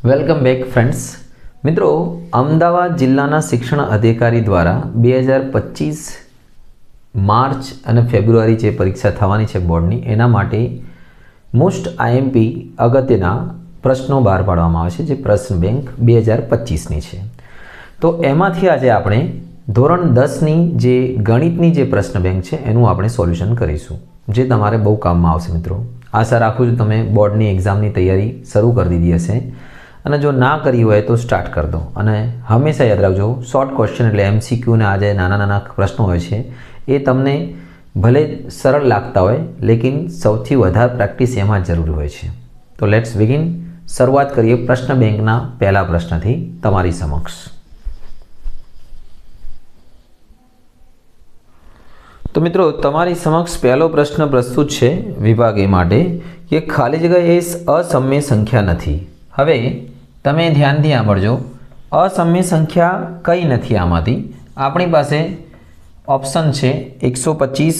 Welcome back friends. મિત્રો, અમદાવાદ જિલ્લાના શિક્ષણ અધિકારી દ્વારા 2025 માર્ચ અને ફેબ્રુઆરી જે પરીક્ષા થવાની છે બોર્ડની, એના માટે મોસ્ટ આઈએમપી અગત્યના પ્રશ્નો બહાર પાડવામાં આવે છે, જે પ્રશ્ન બેંક 2025ની છે. તો એમાંથી આજે આપણે ધોરણ 10ની જે ગણિતની જે પ્રશ્ન બેંક છે એનું આપણે સોલ્યુશન કરીશું, જે તમારે બહુ કામમાં આવશે. મિત્રો, આશા રાખું છું તમે બોર્ડની એક્ઝામની તૈયારી શરૂ કરી દીધી હશે, અને જો ના કરી હોય તો સ્ટાર્ટ કરી દો. અને હંમેશા યાદ રાખજો, શોર્ટ ક્વેશ્ચન એટલે એમસીક્યુને આ જે નાના નાના પ્રશ્નો હોય છે એ તમને ભલે સરળ લાગતા હોય, લેકિન સૌથી વધારે પ્રેક્ટિસ એમાં જરૂરી હોય છે. તો લેટ્સ બિગિન. શરૂઆત કરીએ પ્રશ્ન બેંકના પહેલા પ્રશ્નથી તમારી સમક્ષ. તો મિત્રો, તમારી સમક્ષ પહેલો પ્રશ્ન પ્રસ્તુત છે વિભાગ એ માટે કે ખાલી જગ્યા એ અસમ્ય સંખ્યા નથી. હવે તમે ધ્યાનથી સાંભળજો, અસમ્ય સંખ્યા કઈ નથી. આમાંથી આપણી પાસે ઓપ્શન છે 125,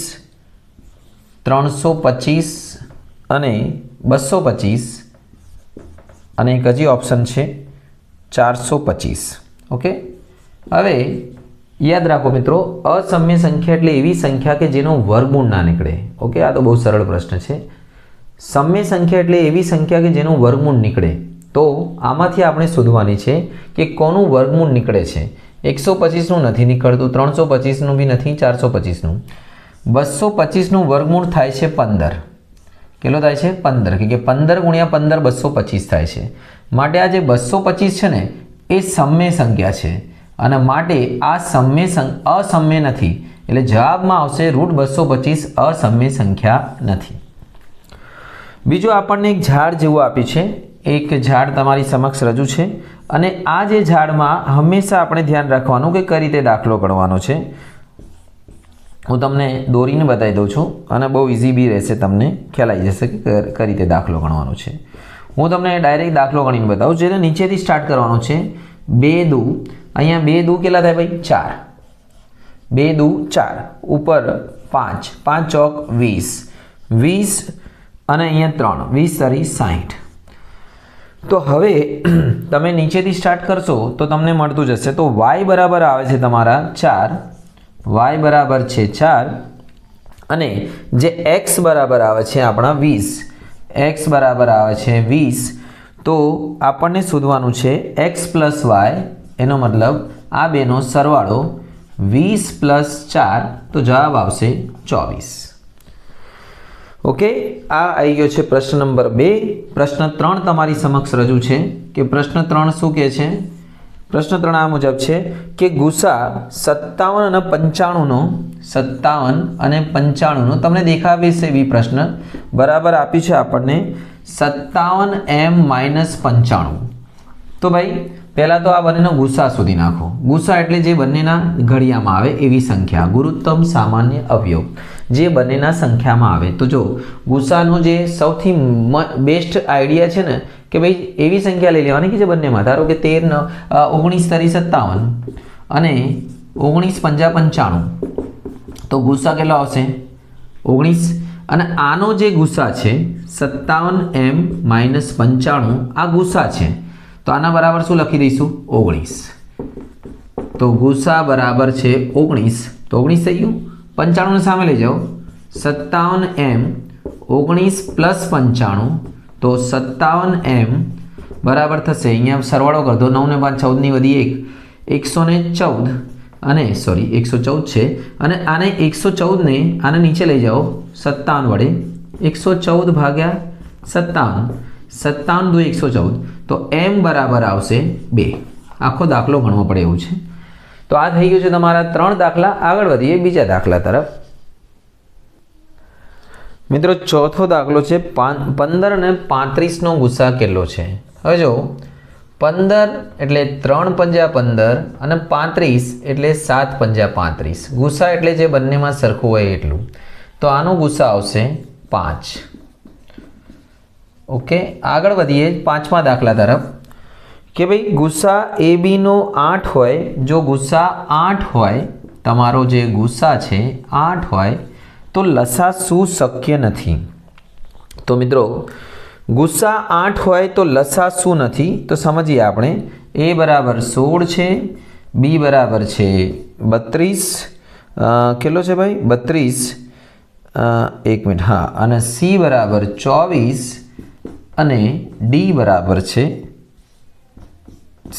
325 અને 225, અને એક હજી ઓપ્શન છે 425. ઓકે, હવે યાદ રાખો મિત્રો, અસમ્ય સંખ્યા એટલે એવી સંખ્યા કે જેનો વર્ગમૂળ ના નીકળે. ઓકે, આ તો બહુ સરળ પ્રશ્ન છે. સમ્ય સંખ્યા એટલે એવી સંખ્યા કે જેનું વર્ગમૂળ નીકળે. તો આમાંથી આપણે શોધવાની છે કે કોનું વર્ગમૂળ નીકળે છે. 125નું નથી નીકળતું, 325નું બી નથી, 425નું. 225નું વર્ગમૂળ થાય છે 15. કેટલો થાય છે? 15. કે 15 ગુણ્યા 15 225 થાય છે. માટે આ જે 225 છે ને એ સમ્ય સંખ્યા છે, અને માટે આ અસમ્ય નથી. એટલે જવાબમાં આવશે √225 અસમ્ય સંખ્યા નથી. બીજું આપણને એક ઝાડ જેવું આપ્યું છે. એક ઝાડ તમારી સમક્ષ રજૂ છે, અને આ જે ઝાડમાં હંમેશા આપણે ધ્યાન રાખવાનું કે કઈ રીતે દાખલો ગણવાનો છે. હું તમને દોરીને બતાવી દઉં છું, અને બહુ ઇઝી બી રહેશે, તમને ખ્યાલ આવી જશે કે કઈ રીતે દાખલો ગણવાનો છે. હું તમને ડાયરેક્ટ દાખલો ગણીને બતાવું, જેને નીચેથી સ્ટાર્ટ કરવાનો છે. 2 દુ, અહીંયા 2 દુ કેટલા થાય ભાઈ? 4. 2 દુ 4, ઉપર 5, 5 ચોક 20, 20 અને અહીંયા 3, 20 તારી 60. તો હવે તમે નીચેથી સ્ટાર્ટ કરશો તો તમને મળતું જશે. તો y બરાબર આવે છે તમારા 4, y બરાબર છે 4, અને જે x બરાબર આવે છે આપણા 20, x બરાબર આવે છે 20. તો આપણને શોધવાનું છે x પ્લસ y, એનો મતલબ આ બેનો સરવાળો 20 પ્લસ 4, તો જવાબ આવશે 24. ઓકે, આ આવી ગયો છે પ્રશ્ન નંબર 2. પ્રશ્ન 3 તમારી સમક્ષ રજૂ છે કે પ્રશ્ન 3 શું કહે છે? પ્રશ્ન 3 આ મુજબ છે કે ગુસા 57 અને 95નો 57 અને 95નો તમને દેખાવે છે એવી પ્રશ્ન બરાબર આપી છે આપણને 57m-95. તો ભાઈ પહેલાં તો આ બંનેનો ગુસા શોધી નાખો. ગુસા એટલે જે બંનેના ઘડિયામાં આવે એવી સંખ્યા, ગુરુત્તમ સામાન્ય અવયવ જે બંનેના સંખ્યામાં આવે. તો જો ગુસાનો જે સૌથી બેસ્ટ આઈડિયા છે ને કે ભાઈ એવી સંખ્યા લઈ લેવાની કે જે બંનેમાં, ધારો કે 19 તારી 57 અને 19 પંજા 95, તો ગુસા કેટલો આવશે? 19. અને આનો જે ગુસા છે 57m-95, આ ગુસા છે, તો આના બરાબર શું લખી દઈશું? 19. તો ગુસા બરાબર છે 19. તો 19 થઈ ગયું. 95 ને સામે લઈ જાઓ, 57m 19 પ્લસ 95, તો 57m બરાબર થશે, અહીંયા સરવાળો કરી દો, 9 ને 5 14 ની વધી 1, 114, અને સોરી 114 છે, અને આને 114 ને આને નીચે લઈ જાઓ 57 વડે, 114 ભાગ્યા 57, 57 × 2 114, તો m બરાબર આવશે 2. આખો દાખલો ગણવો પડે એવું છે. તો આ થઈ ગયું છે તમારા 3 દાખલા. આગળ વધીએ બીજા દાખલા તરફ. મિત્રો, ચોથો દાખલો છે 15 અને 35નો ગુસા કેટલો છે? હવે જો 15 એટલે 3 પંજા 15 અને 35 એટલે 7 પંજા 35. ગુસા એટલે જે બંનેમાં સરખું હોય એટલું. તો આનો ગુસા આવશે 5. ઓકે, આગળ વધીએ 5મા દાખલા તરફ કે ભાઈ ગુસા એ બીનો 8 હોય. જો ગુસા 8 હોય, તમારો જે ગુસા છે 8 હોય, તો લસા શું શક્ય નથી? તો મિત્રો, ગુસ્સા 8 હોય તો લસા શું નથી? તો સમજીએ આપણે. એ બરાબર 16 છે, બી બરાબર છે 32, કેટલો છે ભાઈ 32, એક મિનિટ, હા, અને સી બરાબર 24 અને ડી બરાબર છે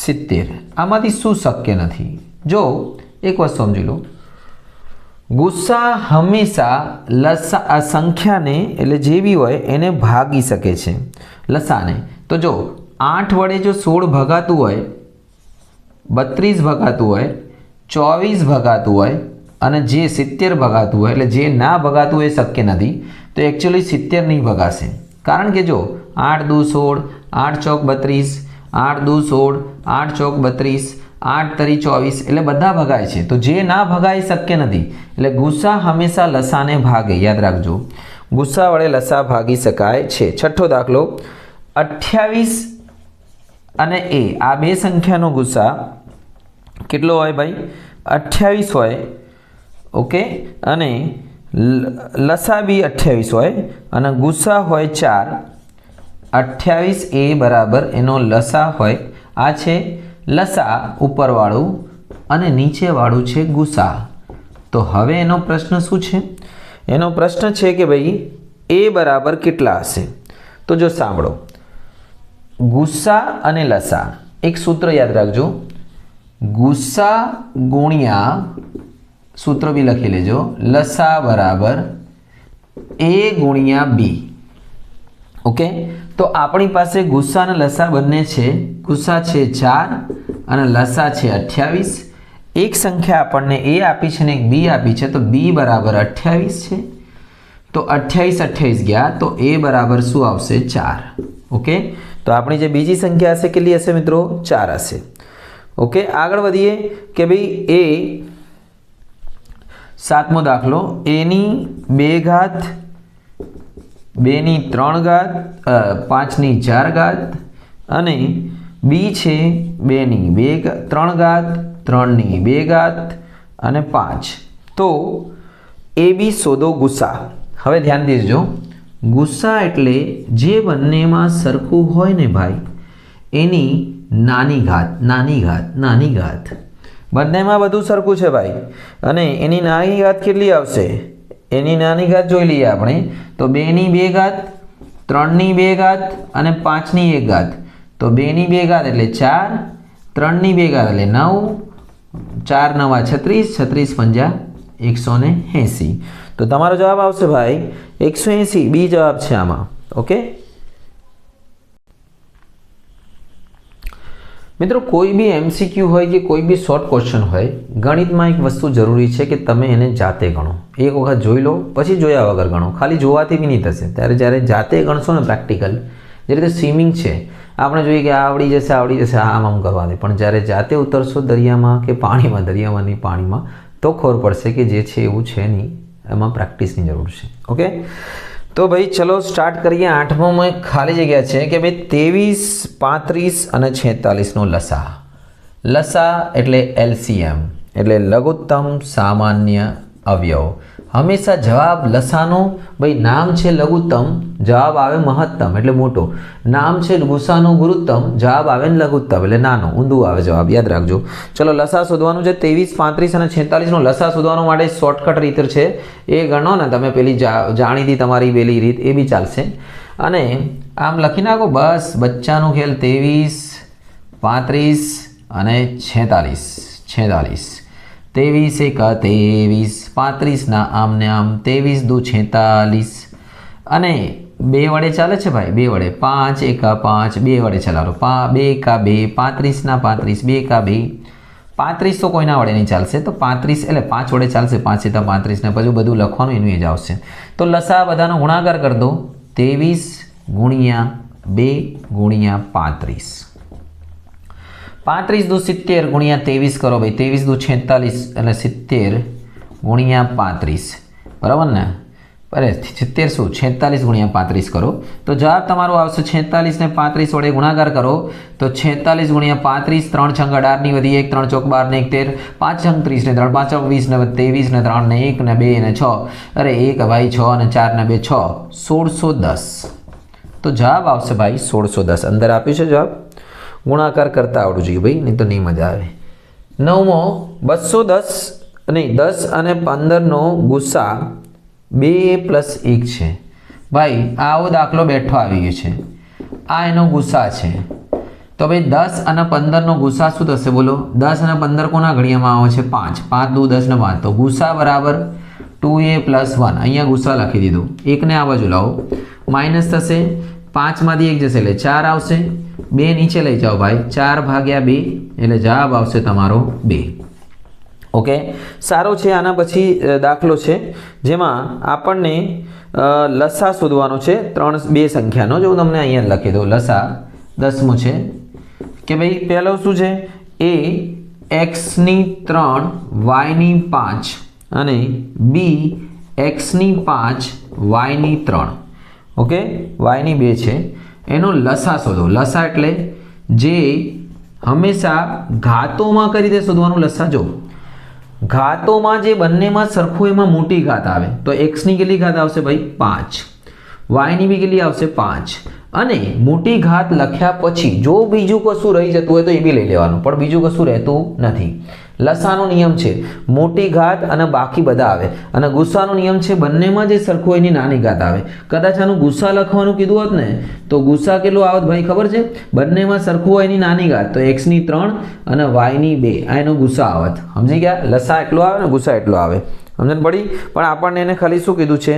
70. આમાંથી શું શક્ય નથી? જો એક વસ્તુ સમજી લો, ગુસ્સા હંમેશા લસા સંખ્યાને એટલે જે બી હોય એને ભાગી શકે છે લસાને. તો જો 8 વડે જો 16 ભગાતું હોય, 32 ભગાતું હોય, 24 ભગાતું હોય અને જે 70 ભગાતું હોય, એટલે જે ના ભગાતું હોય એ શક્ય નથી. તો એકચ્યુઅલી 70 નહીં ભગાશે, કારણ કે જો 8 દુ 16, 8 ચોક 32, 8 દુ 16, 8 ચોક 32, 8 તરી 24, એટલે બધા ભગાય છે. તો જે ના ભગાય શક્ય નથી. એટલે ગુસ્સા હંમેશા લસાને ભાગે. યાદ રાખજો, ગુસ્સા વડે લસા ભાગી શકાય છે. છઠ્ઠો દાખલો, 28 અને એ આ બે સંખ્યાનો ગુસ્સા કેટલો હોય ભાઈ? 28 હોય. ઓકે, અને લસા બી 28 હોય અને ગુસ્સા હોય 4. 28 એ બરાબર એનો લસા હોય. આ છે લસા ઉપરવાળું અને નીચેવાળું છે ગુસ્સા. તો હવે એનો પ્રશ્ન શું છે? એનો પ્રશ્ન છે કે ભાઈ એ બરાબર કેટલા હશે? તો જો સાંભળો, ગુસ્સા અને લસા, એક સૂત્ર યાદ રાખજો, ગુસ્સા ગુણ્યા, સૂત્ર બી લખી લેજો, લસા બરાબર એ ગુણ્યા બી. ઓકે, તો આપણી પાસે ગુસ્સા અને લસા બંને છે. ગુસ્સા છે 4 અને લસા છે 28. એક સંખ્યા આપણને એ આપી છે ને એક બી આપી છે, તો બી બરાબર 28 છે. તો 28 28 ગયા, તો એ બરાબર શું આવશે? 4. ઓકે, તો આપણી જે બીજી સંખ્યા હશે કેટલી હશે મિત્રો? 4 હશે. ઓકે, આગળ વધીએ કે ભાઈ એ સાતમો દાખલો, એની 2 ઘાત, 2 ની 3 ઘાત, 5 ની 4 ઘાત અને બી છે 2 ની 3 ઘાત, 3 ની 2 ઘાત અને 5. તો એ બી શોધો ગુસ્સા. હવે ધ્યાન દેજો, ગુસ્સા એટલે જે બંનેમાં સરખું હોય ને ભાઈ એની નાની ઘાત, નાની ઘાત, નાની ઘાત. બંનેમાં બધું સરખું છે ભાઈ, અને એની નાની ઘાત કેટલી આવશે? એની નાની ઘાત જોઈ લઈએ આપણે. તો 2 ની 2 ઘાત, 3 ની 2 ઘાત અને 5 ની 1 ઘાત. તો 2 ની 2 ઘાત એટલે 4, 3 ની 2 ઘાત એટલે 9, 4 9 36, 36 5 180. તો તમારો જવાબ આવશે ભાઈ 180. બી જવાબ છે આમાં. ઓકે મિત્રો, કોઈ બી એમસીક્યુ હોય કે કોઈ બી શોર્ટ ક્વેશ્ચન હોય, ગણિતમાં એક વસ્તુ જરૂરી છે કે તમે એને જાતે ગણો. એક વખત જોઈ લો, પછી જોયા વગર ગણો. ખાલી જોવાથી બી નહીં થશે. ત્યારે જ્યારે જાતે ગણશો ને પ્રેક્ટિકલ, જે રીતે સ્વિમિંગ છે, આપણે જોઈએ કે આવડી જશે આમ આમ કરવાથી, પણ જ્યારે જાતે ઉતરશો દરિયામાં કે પાણીમાં, દરિયામાં નહીં પાણીમાં, તો ખબર પડશે કે જે છે એવું છે નહીં, એમાં પ્રેક્ટિસની જરૂર છે. ઓકે, તો ભાઈ ચલો સ્ટાર્ટ કરીએ. 8મામાં એક ખાલી જગ્યા છે કે ભાઈ 23, 35 અને 46નો લસા. લસા એટલે LCM એટલે લઘુત્તમ સામાન્ય અવયવ. હંમેશા જવાબ લસાનો ભાઈ નામ છે લઘુત્તમ, જવાબ આવે મહત્તમ એટલે મોટો. નામ છે ગુસ્સાનો ગુરુત્તમ, જવાબ આવે ને લઘુત્તમ એટલે નાનો, ઊંધું આવે જવાબ. યાદ રાખજો. ચલો લસા શોધવાનું છે. 23, 35 અને 46નો લસા શોધવાનો માટે શોર્ટકટ રીત છે, એ ગણો ને તમે. પેલી જાણીતી તમારી પેલી રીત એ બી ચાલશે. અને આમ લખી નાખો બસ, બચ્ચાનો ખેલ. 23, 35 અને 46. 23 એક 23, 35 ના આમ ને આમ, 23 દુ 46 અને 2 વડે ચાલે છે ભાઈ, 2 વડે. 5 એક 5, 2 વડે ચલાવો. 2 એક 2, 35 ના 35, 2 એક 2. 35 તો કોઈના વડે નહીં ચાલશે, તો 35 એટલે 5 વડે ચાલશે. 5 એ 35 ને પછી બધું લખવાનું એનું એ જ આવશે. તો લસા બધાનો ગુણાકાર કરી દો. 23 ગુણ્યા 2 ગુણ્યા 35. 35 દુ 70 ગુણ્યા 23 કરો ભાઈ. 23 દુ 46 એટલે 70 ગુણ્યા 35, બરાબર ને? અરે 70 શું 46 ગુણ્યા 35 કરો તો જવાબ તમારો આવશે 46 ને 35 વડે ગુણાકાર કરો તો 46 ગુણ્યા 35, 3 છંગ 18 ની વધી 1, 3 ચોક 12 ને 1 13, 5 છંગ 30 ને 3 5 ચોક 20 ને 23 ને 3 ને 1 ને 2 ને 6, અરે 1 ભાઈ 6 અને 4 ને 2 6, 1610. તો જવાબ આવશે ભાઈ 1610. અંદર આપ્યું છે જવાબ. ગુણાકાર કરતા આવડવું જોઈએ ભાઈ, નહીં તો નહીં મજા આવે. 9મો 210 નહીં 10 અને 15નો ગુસા 2 + 1 છે. ભાઈ આવો દાખલો બેઠો આવી ગયો છે. આ એનો ગુસા છે. તો ભાઈ 10 અને 15નો ગુસા શું થશે બોલો? 10 અને 15 કોના ઘડિયામાં આવે છે? 5. 5 દુ 10 ને 5. તો ગુસા બરાબર 2a + 1. અહીંયા ગુસા લખી દીધું. એકને આ બાજુ લાવો, માઇનસ થશે. 5માંથી 1 જશે એટલે 4 આવશે. 2 નીચે લઈ જાઓ ભાઈ, 4/2 એટલે જવાબ આવશે તમારો 2. ઓકે, સારો છે. આના પછી દાખલો છે જેમાં આપણને લસા શોધવાનો છે 2 સંખ્યાનો. જો હું તમને અહીંયા લખી દઉં લસા 10મો છે કે ભાઈ પહેલો શું છે? a x3 y5 અને b x5 y3. Okay, y2 છે. એનો લસા શોધો. લસા એટલે જે હંમેશા ઘાતોમાં કઈ રીતે શોધવાનું લસા? જો ઘાતોમાં જે બંનેમાં સરખું એમાં મોટી ઘાત આવે તો x ની કેટલી ઘાત આવશે ભાઈ? 5. y ની બી કેટલી આવશે? 5. અને મોટી ઘાત લખ્યા પછી જો બીજું કશું રહી જતું હોય તો એ બી લઈ લેવાનું, પણ બીજું કશું રહેતું નથી. લસાનો નિયમ છે મોટી ઘાત અને બાકી બધા આવે, અને ગુસ્સાનો નિયમ છે બંનેમાં જે સરખું હોય એની નાની ઘાત આવે. કદાચ આનું ગુસ્સા લખવાનું કીધું હોત ને તો ગુસ્સા કેટલું આવત ભાઈ ખબર છે? બંનેમાં સરખું હોય એની નાની ઘાત, તો x3 અને y2 આ એનો ગુસ્સા આવત. સમજી ગયા? લસા એટલો આવે ને ગુસ્સા એટલો આવે. સમજણ પડી? પણ આપણને એને ખાલી શું કીધું છે?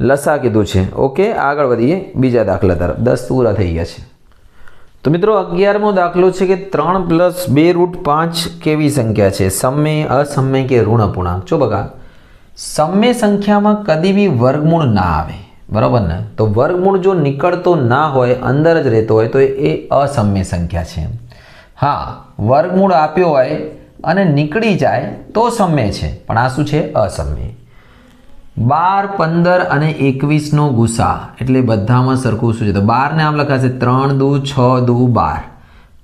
લસા કીધું છે. ઓકે, આગળ વધીએ બીજા દાખલા તરફ. 10 પૂરા થઈ ગયા છે. તો મિત્રો 11મો દાખલો છે કે 3 + 2√5 કેવી સંખ્યા છે? સમય, અસમય કે ઋણ અપૂર્ણાંક? જો બગા, સમય સંખ્યામાં કદી બી વર્ગમૂળ ના આવે, બરાબર ને? તો વર્ગમૂળ જો નીકળતો ના હોય, અંદર જ રહેતો હોય તો એ અસમય સંખ્યા છે. હા, વર્ગમૂળ આપ્યો હોય અને નીકળી જાય તો સમય છે, પણ આ શું છે? અસમય. 12, 15 અને 21નો ગુસા એટલે બધામાં સરખું શું છે? તો 12 ને આમ લખાશે 3 દુ 6 દુ 12.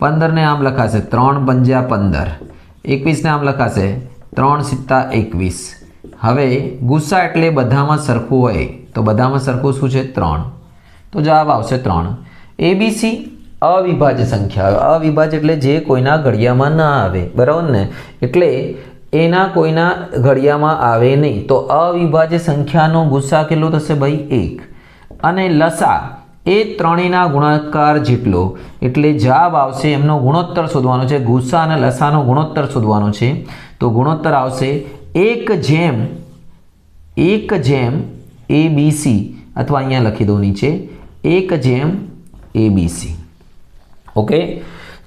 15 ને આમ લખાશે 3 પંજા 15. 21 ને આમ લખાશે 3 સિત્તા 21. હવે ગુસા એટલે બધામાં સરખું હોય તો બધામાં સરખું શું છે? 3. તો જવાબ આવશે 3. ABC અવિભાજ્ય સંખ્યા. અવિભાજ્ય એટલે જે કોઈના ઘડિયામાં ના આવે, બરાબર ને? એટલે એના કોઈના ઘડિયામાં આવે નહીં. તો અવિભાજ્ય સંખ્યાનો ગુસ્સા કેટલો થશે ભાઈ? 1. અને લસા એ ત્રણેયના ગુણાકાર જેટલો, એટલે જવાબ આવશે એમનો ગુણોત્તર શોધવાનો છે. ગુસ્સા અને લસાનો ગુણોત્તર શોધવાનો છે. તો ગુણોત્તર આવશે 1/ABC, અથવા અહીંયા લખી દઉં નીચે 1/ABC. ઓકે,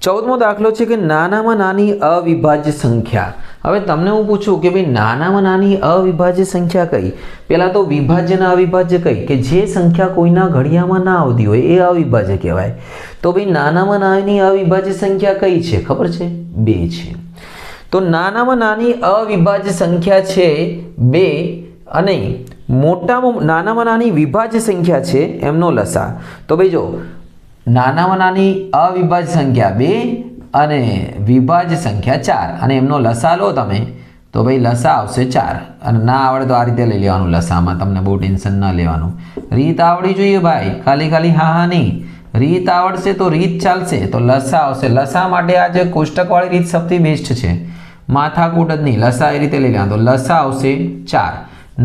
14મો દાખલો છે કે નાનામાં નાની અવિભાજ્ય સંખ્યા. હવે તમને હું પૂછું કે ભાઈ નાનામાં નાની અવિભાજ્ય સંખ્યા કઈ? પહેલા તો વિભાજ્ય અને અવિભાજ્ય કઈ? કે જે સંખ્યા કોઈના ઘડિયામાં ના આવતી હોય એ અવિભાજ્ય કહેવાય. તો ભાઈ નાનામાં નાની અવિભાજ્ય સંખ્યા કઈ છે ખબર છે? 2 છે. તો નાનામાં નાની અવિભાજ્ય સંખ્યા છે 2 અને નાનામાં નાની વિભાજ્ય સંખ્યા છે એમનો લસા. તો ભાઈ જો નાનામાં નાની અવિભાજ્ય સંખ્યા 2 અને વિભાજ્ય સંખ્યા 4 અને એમનો લસા લો તમે તો ભાઈ લસા આવશે 4. અને ના આવડે તો આ રીતે લઈ લેવાનું લસામાં, તમને બહુ ટેન્શન ના લેવાનું. રીત આવડી જોઈએ ભાઈ, ખાલી હા નહીં. રીત આવડશે તો રીત ચાલશે. તો લસા આવશે. લસા માટે આ જે કોષ્ટકવાળી રીત સૌથી બેસ્ટ છે, માથાકૂટ જ નહીં. લસા એ રીતે લઈ લેવાનું. તો લસા આવશે 4.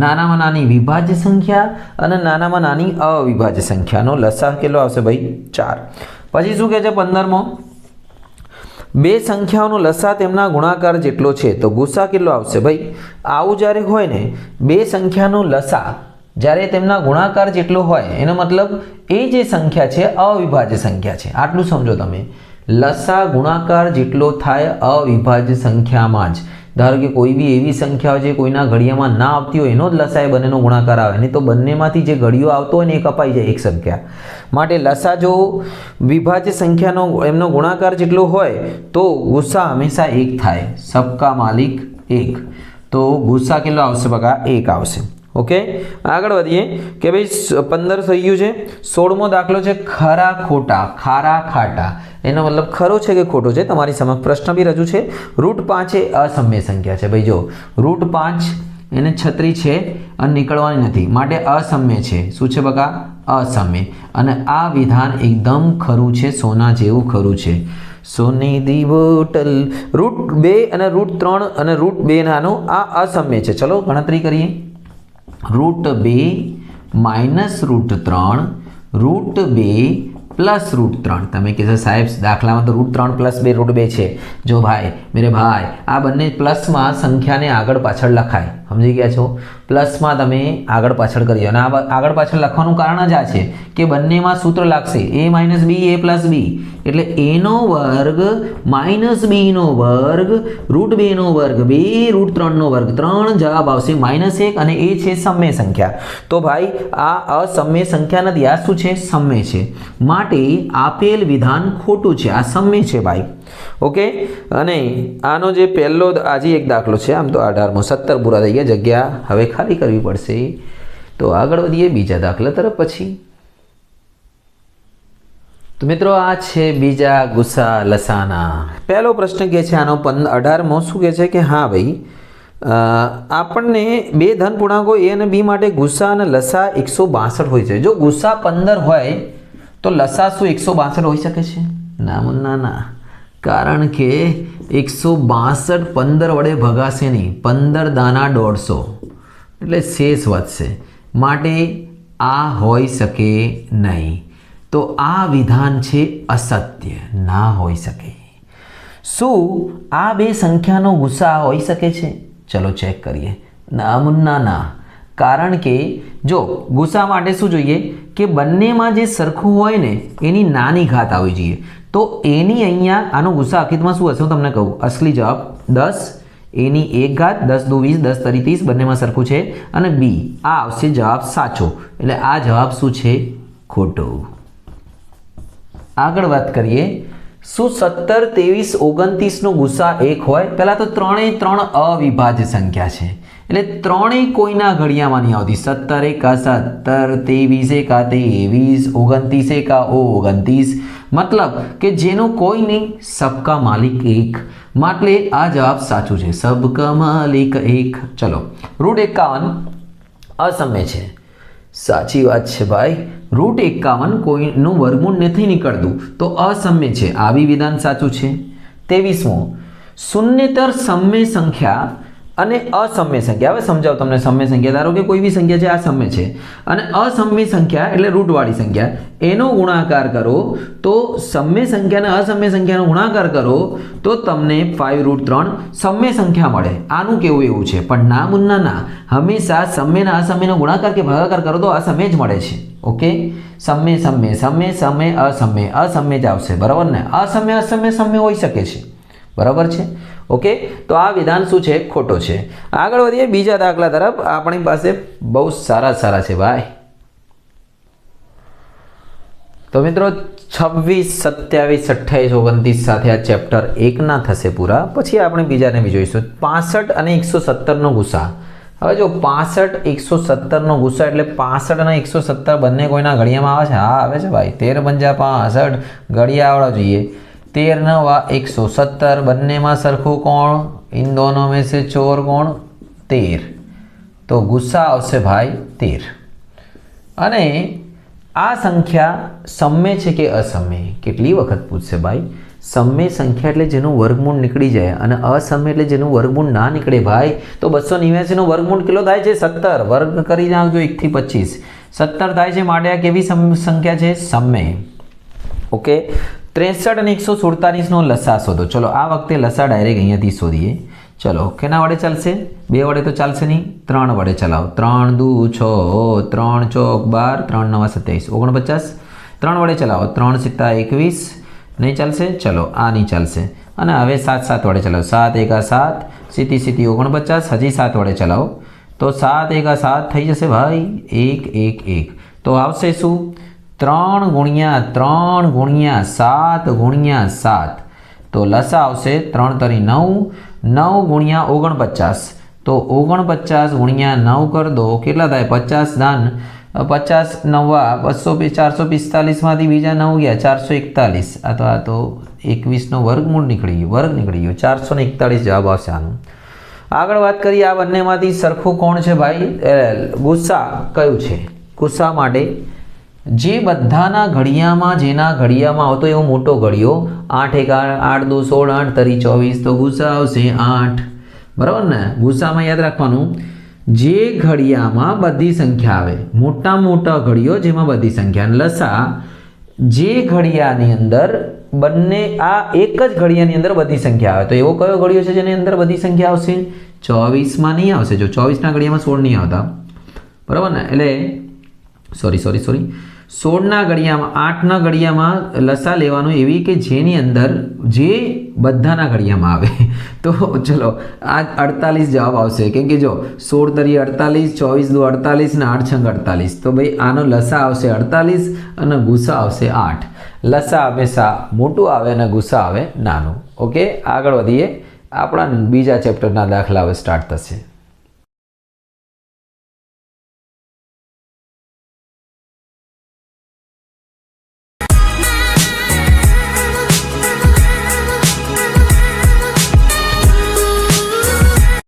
નાનામાં નાની વિભાજ્ય સંખ્યા અને નાનામાં નાની અવિભાજ્ય સંખ્યાનો લસા કેટલો આવશે ભાઈ? 4. પછી શું કહે છે 15મો? બે સંખ્યાઓનો લસા તેમના ગુણાકાર જેટલો છે તો ગુસા કેટલો આવશે ભાઈ? આવું જ્યારે હોય ને, બે સંખ્યાનો લસા જ્યારે તેમના ગુણાકાર જેટલો હોય એનો મતલબ એ જે સંખ્યા છે અવિભાજ્ય સંખ્યા છે. આટલું સમજો તમે. લસા ગુણાકાર જેટલો થાય અવિભાજ્ય સંખ્યામાં જ. ધારો કે કોઈ બી એવી સંખ્યા જે કોઈના ઘડિયામાં ના આવતી હોય એનો જ લસા એ બંનેનો ગુણાકાર આવે, નહીં તો બંનેમાંથી જે ઘડિયો આવતો હોય ને એ કપાઈ જાય એક સંખ્યા. માટે લસા જો વિભાજ્ય સંખ્યાનો એમનો ગુણાકાર જેટલો હોય તો ગુસ્સા હંમેશા 1 થાય. સબકા માલિક 1. તો ગુસ્સા કેટલો આવશે બકા? 1 આવશે. ઓકે, આગળ વધીએ કે ભાઈ 15 થઈ ગયું છે. 16મો દાખલો છે ખરા ખોટા, ખારા ખાટા. એનો મતલબ ખરો છે કે ખોટો છે? તમારી સમક્ષ પ્રશ્ન બી રજૂ છે. √5 એ અસમય સંખ્યા છે. ભાઈ જો √5 એને છત્રી છે અને નીકળવાની નથી, માટે અસમ્ય છે. શું છે બકા? અસમ્ય. અને આ વિધાન એકદમ ખરું છે, સોના જેવું ખરું છે. સોની દી બોટલ √2 અને √3 અને √2 નાનો આ અસમ્ય છે. ચલો ગણતરી કરીએ. √2 માઇનસ √3 √2 પ્લસ √3. તમે કહેશો સાહેબ દાખલામાં તો √3 + 2 √2 છે. જો ભાઈ મેરે ભાઈ આ બંને પ્લસમાં સંખ્યાને આગળ પાછળ લખાય. સમજી ગયા છો? પ્લસમાં તમે આગળ પાછળ કરી અને આ આગળ પાછળ લખવાનું કારણ જ આ છે કે બંનેમાં સૂત્ર લાગશે a - b a + b એટલે a નો વર્ગ - b નો વર્ગ √2 નો વર્ગ 2 √3 નો વર્ગ 3 જવાબ આવશે -1 અને એ છે સમય સંખ્યા. તો ભાઈ આ અસમય સંખ્યા નથી, આ શું છે? સમય છે. માટે આપેલ વિધાન ખોટું છે. આ સમય છે ભાઈ. ઓકે. અને આનો જે પહેલો આજે એક દાખલો છે, આમ તો 18મો 17 પૂરા થઈ ગયા, જગ્યા હવે ખાલી કરવી પડશે. તો આગળ વધીએ બીજા દાખલા તરફ પછી. તો મિત્રો આ છે બીજા ગુસા લસાના. પહેલો પ્રશ્ન કે છે આનો 18મો શું કહે છે કે હા ભાઈ આપણને બે ધન પૂર્ણાંકો a અને b માટે ગુસા અને લસા 162 હોય છે. જો ગુસા 15 હોય તો લસા શું 162 હોઈ શકે છે? ના મુન્ના ના, કારણ કે 162 15 વડે ભગાશે નહીં. 15 દાના 150 એટલે શેષ વધશે, માટે આ હોઈ શકે નહીં. તો આ વિધાન છે અસત્ય, ના હોઈ શકે. શું આ બે સંખ્યાનો ગુસા હોઈ શકે છે? ચલો ચેક કરીએ. ના મુન્ના ના, કારણ કે જો ગુસા માટે શું જોઈએ કે બંનેમાં જે સરખું હોય ને એની નાની ઘાત આવવી જોઈએ. તો એની અહીંયા આનો ગુસા હકીકતમાં શું હશે હું તમને કહું. અસલી જવાબ 10, એની 1 ઘાત 10 × 2 = 20, 10 × 3 = 30, બંનેમાં સરખું છે. અને બી આ આવશે જવાબ સાચો, એટલે આ જવાબ શું છે? ખોટો. આગળ વાત કરીએ. શું 17, 23, 29 નો ગુસા 1 હોય? પહેલા તો ત્રણેય 3 અવિભાજ્ય સંખ્યા છે, એટલે ત્રણેય કોઈના ઘડિયામાં નહીં આવતી. 17 × 17, 23 × 23, 29 × 29, મતલબ કે જેનો કોઈ નહીં, સબકા માલિક એક. માટે આ જવાબ સાચું છે, સબકા માલિક એક. ચલો √51 અસમય છે. સાચી વાત છે ભાઈ. √51 કોઈનું વર્ગમૂળ નથી નીકળતું તો અસમય છે. આ બી વિધાન સાચું છે. 23મો શૂન્યેતર સમય સંખ્યા અને અસમય સંખ્યા. હવે સમજાવ તમને. સમય સંખ્યા ધારો કે કોઈ બી સંખ્યા છે, આ સમય છે, અને અસમય સંખ્યા એટલે રૂટવાળી સંખ્યા, એનો ગુણાકાર કરો તો સમય સંખ્યા અને અસમય સંખ્યાનો ગુણાકાર કરો તો તમને 5√3 સમય સંખ્યા મળે. આનું કેવું એવું છે, પણ ના મુન્ના ના, હંમેશા સમય અને અસમયનો ગુણાકાર કે ભાગાકાર કરો તો અસમય જ મળે છે. ઓકે. સમય સમય સમય સમય અસમય અસમય જ આવશે, બરાબર ને? અસમય અસમય સમય હોઈ શકે છે, બરાબર છે? ઓકે. તો આ વિધાન શું છે? ખોટો છે. આગળ વધીએ બીજા દાખલા તરફ. આપણી પાસે બહુ સારા છે ભાઈ. તો મિત્રો 26, 27, 28, 29 સાથે આ ચેપ્ટર 1 ના થશે પૂરા. પછી આપણે બીજાને બી જોઈશું. 65 અને 117 નો ગુસા. હવે જો 65, 117 નો ગુસા એટલે 65 અને 117 બંને કોઈના ઘડિયામાં આવે છે? હા આવે છે ભાઈ. 13 × 5 = 65 ઘડિયા આવડા જોઈએ. 13 × 9 = 117, બંનેમાં સરખું કોણ? इन दोनों में से चोर कोण? 13. તો ગુસ્સા આવશે ભાઈ 13. અને આ સંખ્યા સમય છે કે અસમય? કેટલી વખત પૂછશે ભાઈ. સમય સંખ્યા એટલે જેનું વર્ગમૂળ નીકળી જાય, અને અસમય એટલે જેનું વર્ગમૂળ ના નીકળે ભાઈ. તો 289 નો વર્ગમૂળ કેટલો થાય છે? 17. વર્ગ કરી નાખજો 1 થી 25, 17 થાય છે. માટે આ કેવી સંખ્યા છે? સમય. ઓકે. 63 અને 147 નો લસા શોધો. ચલો આ વખતે લસા ડાયરેક્ટ અહીંયાથી શોધીએ. ચલો કેના વડે ચાલશે? 2 વડે તો ચાલશે નહીં, 3 વડે ચલાવો. 3 × 2 = 6, 3 × 4 = 12, 3 × 9 = 27, 49. 3 વડે ચલાવો. 3 × 7 = 21, નહીં ચાલશે. ચલો આ નહીં ચાલશે. અને હવે 7 વડે ચલાવો. 7 × 1 = 7, સીધી 49. હજી 7 વડે ચલાવો તો 7 × 1 = 7 થઈ જશે ભાઈ. 1 1 1. તો આવશે શું? 3 × 3 × 7 × 7. તો લસા આવશે 3 × 9, 9 × 49. તો 49 × 9 કરી દો. કેટલા થાય? 50 દાન 50 9 445 માંથી બીજા 9 ગયા 441. અથવા તો 21 નો વર્ગમૂળ નીકળી ગયો, વર્ગ નીકળી ગયો. 441 જવાબ આવશે આનો. આગળ વાત કરીએ આ બંનેમાંથી સરખું કોણ છે ભાઈ? ગુસ્સા કયું છે? ગુસ્સા માટે જે બધાના ઘડિયામાં જેના ઘડિયામાં આવતો એવો મોટો ઘડિયો 8 1 8 2 16 8 તરી 24 તો ગુસ્સા આવશે 8 બરાબર ને. ગુસ્સામાં યાદ રાખવાનું જે ઘડિયામાં બધી સંખ્યા આવે મોટા ઘડિયો જેમાં બધી સંખ્યા લસા જે ઘડિયાની અંદર બંને આ એક જ ઘડિયાની અંદર બધી સંખ્યા આવે તો એવો કયો ઘડિયો છે જેની અંદર બધી સંખ્યા આવશે? 24માં નહીં આવશે. જો 24ના ઘડિયામાં 16 નહીં આવતા બરાબર ને. એટલે સોરી 16ના ઘડિયામાં 8ના ઘડિયામાં લસા લેવાનું એવી કે જેની અંદર જે બધાના ઘડિયામાં આવે તો ચલો આ 48 જવાબ આવશે કેમ કે જો 16 તરી 48 24 દુ 48 ને 8 છંગ 48 તો ભાઈ આનો લસા આવશે 48 અને ગુસ્સા આવશે 8. લસા હંમેશા મોટું આવે અને ગુસ્સા આવે નાનું. ઓકે આગળ વધીએ. આપણા બીજા ચેપ્ટરના દાખલા હવે સ્ટાર્ટ થશે.